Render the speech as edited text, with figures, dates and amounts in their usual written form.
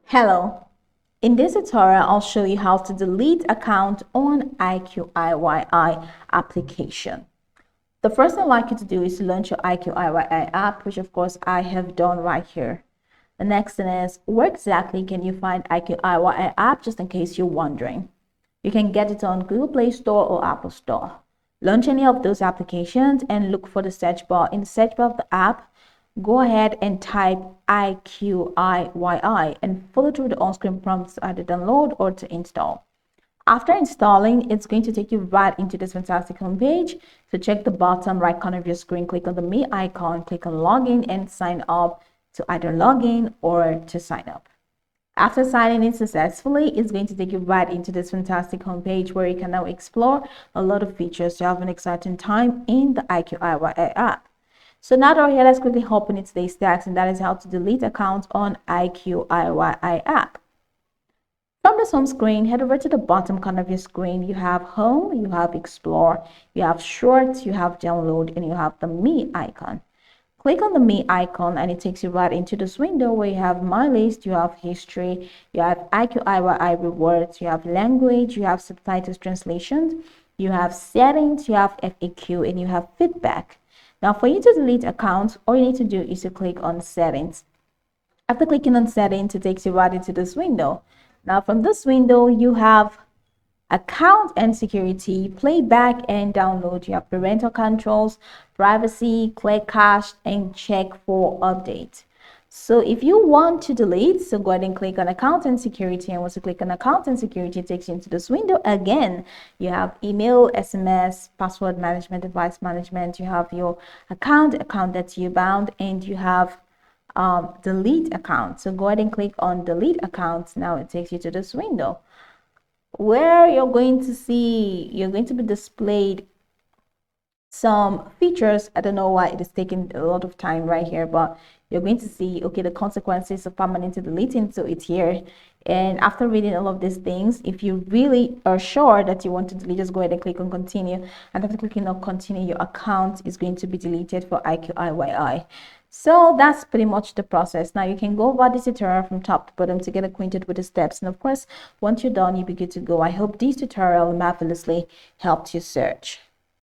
Hello, in this tutorial I'll show you how to delete account on IQIYI application. The first thing I'd like you to do is to launch your IQIYI app, which of course I have done right here. The next thing is, where exactly can you find IQIYI app, just in case you're wondering. You can get it on Google Play Store or Apple Store. Launch any of those applications and look for the search bar. In the search bar of the app, go ahead and type IQIYI and follow through the on-screen prompts to either download or to install. After installing, it's going to take you right into this fantastic homepage. So check the bottom right corner of your screen, click on the Me icon, click on login and sign up to either login or to sign up. After signing in successfully, it's going to take you right into this fantastic homepage where you can now explore a lot of features to have an exciting time in the IQIYI app. So now that we're here, let's quickly hop into today's task, and that is how to delete accounts on IQIYI app. From this home screen, head over to the bottom corner of your screen. You have home, you have explore, you have shorts, you have download, and you have the Me icon. Click on the Me icon and it takes you right into this window where you have My List, you have History, you have IQIYI Rewards, you have Language, you have Subtitles Translations, you have Settings, you have FAQ, and you have Feedback. Now, for you to delete accounts, all you need to do is to click on Settings. After clicking on Settings, it takes you right into this window. Now, from this window, you have Account and Security, Playback and Download. You have Parental Controls, Privacy, Clear Cache, and Check for Update. So if you want to delete, so go ahead and click on Account and Security. And once you click on Account and Security, it takes you into this window again. You have email, SMS, password management, device management. You have your account that's you bound, and you have delete account. So go ahead and click on delete accounts. Now it takes you to this window where you're going to be displayed some features. I don't know why it is taking a lot of time right here, but you're going to see, okay, the consequences of permanently deleting. So it's here. And after reading all of these things, if you really are sure that you want to delete, just go ahead and click on continue. And after clicking on continue, your account is going to be deleted for IQIYI. So that's pretty much the process. Now you can go over this tutorial from top to bottom to get acquainted with the steps. And of course, once you're done, you'll be good to go. I hope this tutorial marvelously helped you search.